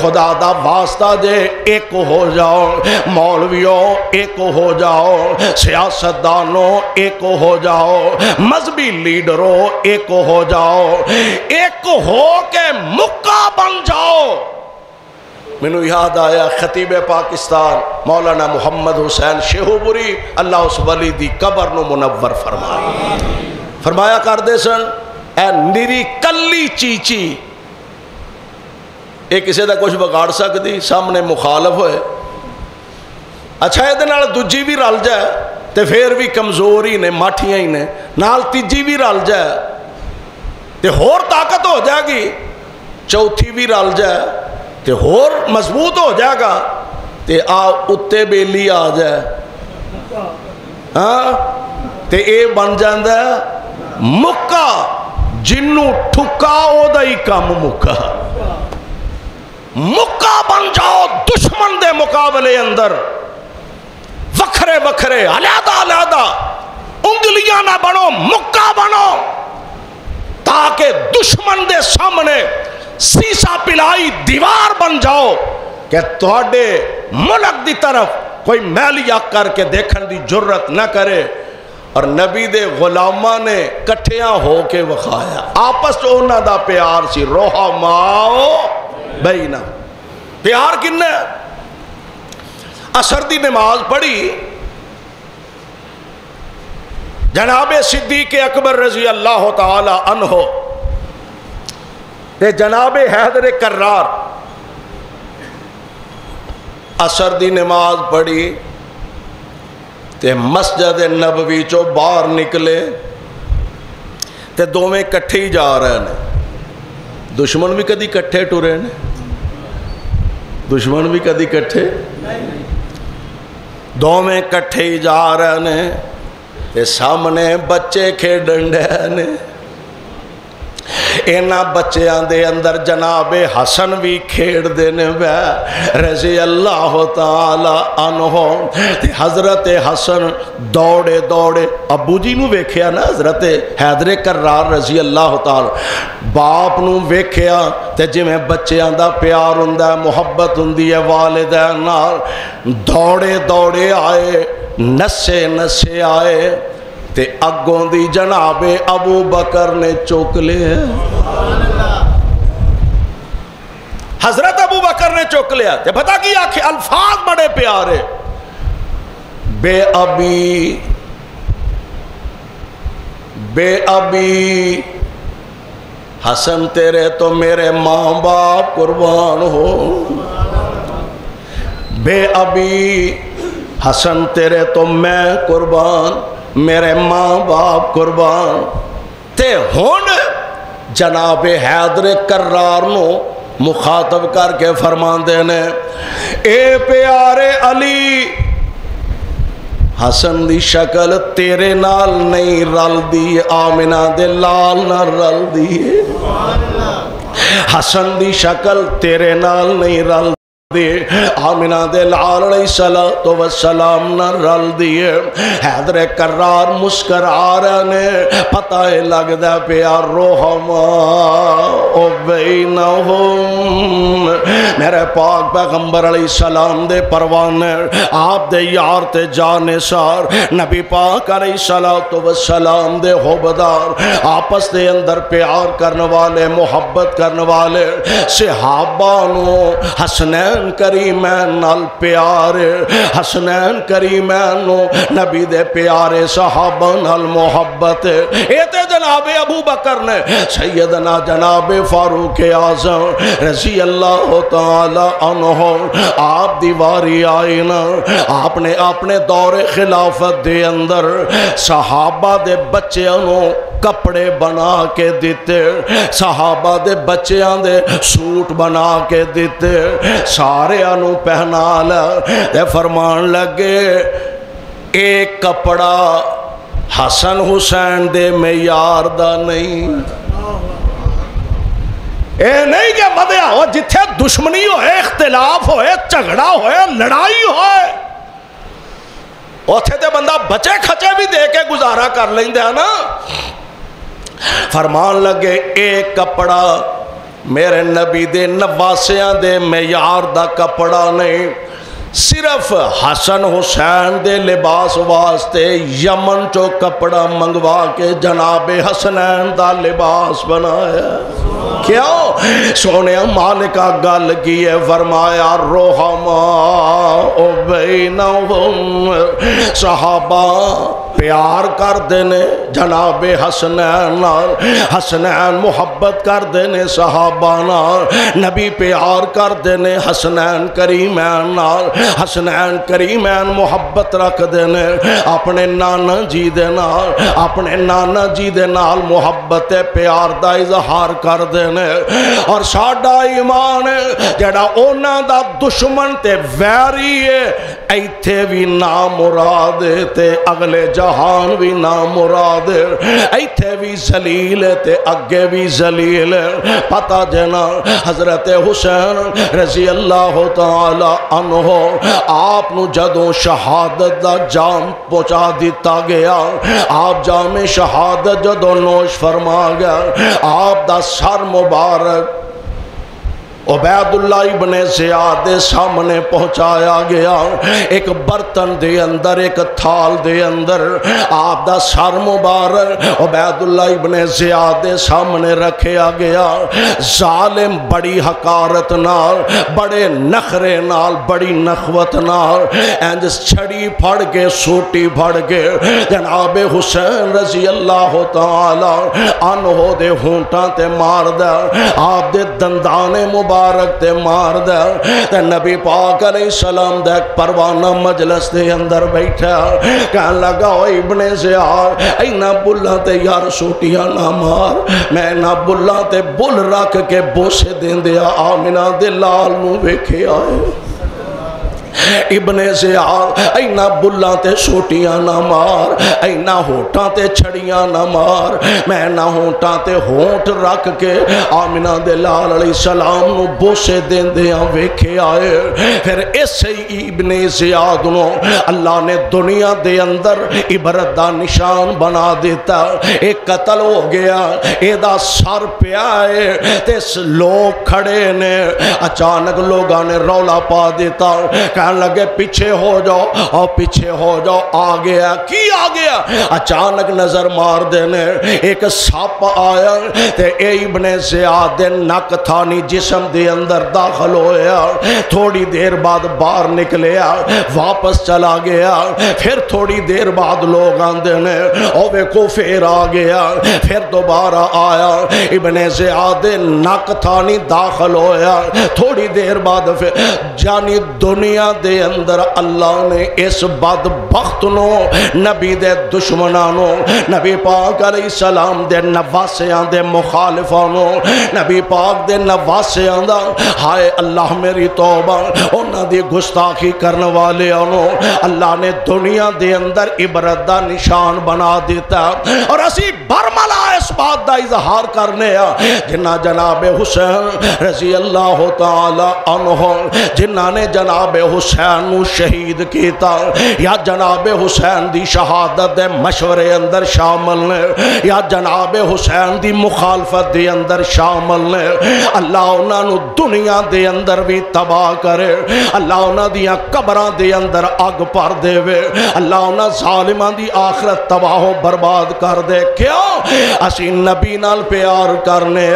خدا دا واسطہ دے ایک ہو جاؤ مولویوں ایک ہو جاؤ سیاستدانوں ایک ہو جاؤ مذہبی لیڈروں ایک ہو جاؤ ایک ہو کے مکہ بن جاؤ منو یاد آیا خطیب پاکستان مولانا محمد حسین شیہوپوری اللہ اس ولی دی قبر نو منور فرمایا کر دے سن اے نری کلی چیچی ایک کسی دا کچھ بگاڑ سکتی سامنے مخالف ہوئے اچھا یہ دنال دوجی بھی رل جائے تے پھر بھی کمزوری نے ماٹھیاں ہی نے نال تیجی بھی رل جائے تے ہور طاقت ہو جائے گی چوتھی بھی رل جائے تے ہور مضبوط ہو جائے گا تے اتے بیلی آ جائے ہاں تے اے بن جاندہ مکہ جنوں ٹھکا او دا ہی کام مکہ مکہ بن جاؤ دشمن دے مقابلے اندر وکھرے وکھرے علیحدہ علیحدہ انگلیاں نہ بنو مکہ بنو تاکہ دشمن دے سامنے سیسا پلائی دیوار بن جاؤ کہ تواڈے ملک دی طرف کوئی میلیا کر کے دیکھن دی جرت نہ کرے اور نبی دے غلامہ نے کٹھیاں ہو کے وخایا آپس اونا دا پیار سی رحماؤ بینا پیار کننے عصر دی نماز پڑھی جناب صدیق اکبر رضی اللہ تعالی عنہ تے جناب حیدر کرار اثر دی نماز پڑھی تے مسجد نبوی چو باہر نکلے تے دوویں کٹھے ہی جا رہے ہیں. دشمن بھی کدی کٹھے ٹرے نے؟ دشمن بھی کدی کٹھے؟ دوویں کٹھے ہی جا رہے ہیں تے سامنے بچے کھیڈن ڈے نے. اینا بچیاں دے اندر جناب حسن بھی کھیڑ دینے بے رضی اللہ تعالی عنہ. حضرت حسن دوڑے دوڑے ابو جی نو ویکھیا نا، حضرت حیدر کرار رضی اللہ تعالی باپ نو ویکھیا تے جی میں بچیاں دا پیار ہوندا ہے، محبت ہوندی ہے والدین نال، دوڑے دوڑے آئے، نسے نسے آئے تے اگوں دی جناب ابو بکر نے چوک لیا. حضرت ابو بکر نے چوک لیا تے پتہ کی آکھے الفاظ بڑے پیارے، بے ابی بے ابی حسن تیرے تو میرے ماں باپ قربان ہو، بے ابی حسن تیرے تو میں قربان، میرے ماں باپ قربان. تے ہون جناب حیدر کرار نو مخاطب کر کے فرمان دینے، اے پیارے علی، حسن دی شکل تیرے نال نہیں رل دی، آمنہ دے لال نہ رل دی. حسن دی شکل تیرے نال نہیں رل دی، آمنہ دے لال علیہ السلام نہ رل دیے. حیدر کرار مسکرا رہنے، پتہ لگ دا پیا رحمہ او بینہم، میرے پاک پیغمبر علیہ السلام دے پروانے، آپ دے یار تے جانسار، نبی پاک علیہ السلام دے حبدار، آپس دے اندر پیار کرنے والے، محبت کرنے والے صحابانو حسنین کریمین نال پیار، حسنین کریمین نو نبی دے پیارے صحابہ نال محبت. ایتے جناب ابو بکر نے سیدنا جناب فاروق اعظم رضی اللہ تعالی عنہ آپ دیواری آئی نا، آپ نے اپنے دور خلافت دے اندر صحابہ دے بچیاں نو کپڑے بنا کے دیتے، صحابہ دے بچیاں دے سوٹ بنا کے دیتے، سارے انو پہنا لے. فرمان لگے ایک کپڑا حسن حسین دے معیار دا نہیں. اے نہیں کہ بدیا ہو جتھے دشمنی ہوئے، اختلاف ہوئے، جھگڑا ہوئے، لڑائی ہوئے، اوتھے تے بندہ بچے کھچے بھی دے کے گزارا کر لیں دے نا. فرمان لگے ایک کپڑا میرے نبی دے نواسیاں دے معیار دا کپڑا نہیں، صرف حسن حسین دے لباس واسطے یمن چو کپڑا منگوا کے جناب حسنین دا لباس بنایا. کیوں؟ سونے مالکہ گل کی ہے، فرمایا رحمہ او بینہم، صحابہ پیار کر دینے جناب حسنین نال، حسنین محبت کر دینے صحابہ نال، نبی پیار کر دینے حسنین کریمین نال، حسنین کریمین محبت رکھ دینے اپنے نانا جی دے نال، اپنے نانا جی دے نال محبت پیار دا اظہار کر دینے. اور ساڈا ایمان جڑا اونا دا دشمن تے ویری ہے، ایتھے بھی نامراد تے اگلے جہان بھی نامراد، ایتھے بھی ذلیل تے اگے بھی ذلیل. پتہ جنا حضرت حسین رضی اللہ تعالی عنہ آپ نو جدوں شہادت دا جام پہنچا دیتا گیا، آپ جام شہادت جدوں نوش فرما گیا، آپ دا سر مبارک عبید اللہ ابن زیاد دے سامنے پہنچایا گیا. ایک برتن دے اندر، ایک تھال دے اندر آپ دا سر مبارک عبید اللہ ابن زیاد دے سامنے رکھیا گیا. ظالم بڑی حقارت نال، بڑے نخرے نال، بڑی نخوت نال اینج چھڑی پھڑ کے سوٹی پھڑ کے جناب حسین رضی اللہ تعالی عنہ دے ہونٹاں تے مار دا. آپ دے دندانے مبارک مبارک تے مار دے تے نبی پاک علیہ السلام دے پروانہ مجلس دے اندر بیٹھا کہنے لگا او ابن زیاد اینا بلہ تے یار سوٹیاں نہ مار میں نہ بلہ تے بل رکھ کے بوسے دین دیا آمنہ دے لال نو ویکھے آئے ابن زیاد اینا بلّاں تے سوٹیاں نہ مار اینا ہوٹاں تے چھڑیاں نہ مار میں نہ ہوٹاں تے ہونٹ رکھ کے آمنہ دے لال علیہ السلام نو بوسے دین دیاں ویکھے آئے پھر ایسے ابن زیاد نو اللہ نے دنیا دے اندر عبرت دا نشان بنا دیتا ایک قتل ہو گیا ایدہ سر پہ آئے تے لوگ کھڑے نے اچانک لوگاں نے رولا پا دیتا کہنے لگے پیچھے ہو جاؤ اور پیچھے ہو جاؤ آ گیا کی آ گیا اچانک نظر مار دینے ایک ساپ آیا تے اے ابن زیاد دے نک تھانی جسم دے اندر داخل ہویا تھوڑی دیر بعد باہر نکلیا واپس چلا گیا پھر تھوڑی دیر بعد لوگ آندے نے اوے کو پھر آ گیا پھر دوبارہ آیا ابن زیاد دے نک تھانی داخل ہویا تھوڑی دیر بعد پھر جانی دنیا دے اندر اللہ نے اس بدبخت نو نبی دے دشمنانو نبی پاک علیہ السلام دے نواسیاں دے مخالفانو نبی پاک دے نواسیاں دا ہائے اللہ میری توبہ انہاں دی گستاخی کرنے والے انہوں اللہ نے دنیا دے اندر عبرت دا نشان بنا دیتا اور اسی برملا اس بات دا اظہار کرنے جنہ جناب حسین رضی اللہ تعالی عنہ جنہ نے جناب حسین نو شہید کیتا یا جناب حسین دی شہادت دے مشورے اندر شامل نے یا جناب حسین دی مخالفت دے اندر شامل نے اللہ انہاں نو دنیا دے اندر بھی تباہ کرے اللہ انہاں دیاں قبراں دے اندر اگ پر دے وے اللہ انہاں ظالماں دی آخرت تباہ و برباد کر دے کیوں اسی نبی نال پیار کرنے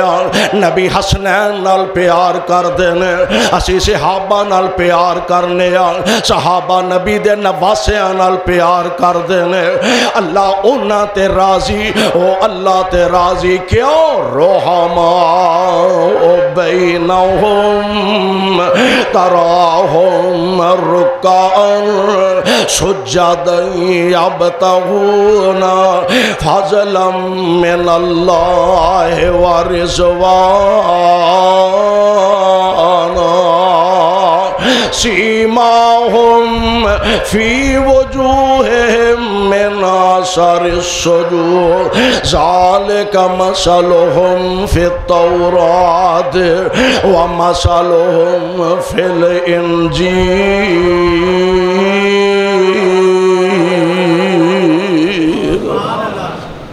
نبی حسنین نال پیار کر دینے اسی صحابہ نال پیار کرنے صحابہ نبی دے نواسیاں نال پیار کر دینے اللہ انہاں تے راضی او اللہ تے راضی کیوں رحماء بینہم تراہم رکعا سجدا یبتغون فضلا من اللہ ورضوانا سیماہم فی وجوہہم من اثر السجود ذالک مثلہم فی التوراۃ ومثلہم فی الانجیل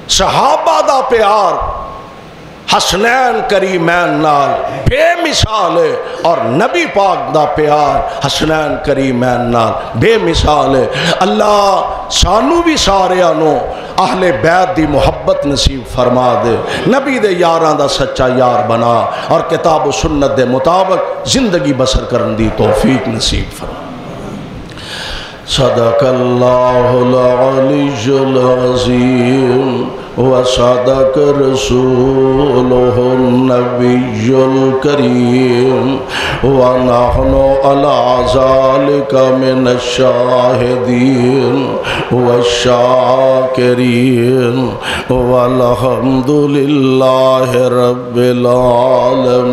صحابہ دا پیار حسنین کریمین نال بے مثال ہے اور نبی پاک دا پیار حسنین کریمین نال بے مثال ہے اللہ سانو بھی سارے آنو اہل بیت دی محبت نصیب فرما دے نبی دے یاراں دا سچا یار بنا اور کتاب و سنت دے مطابق زندگی بسر کرن دی توفیق نصیب فرما صدق اللہ العلی العظیم وصدق رسوله النبي الكريم ونحن على ذلك من الشاهدين والشاكرين والحمد لله رب العالمين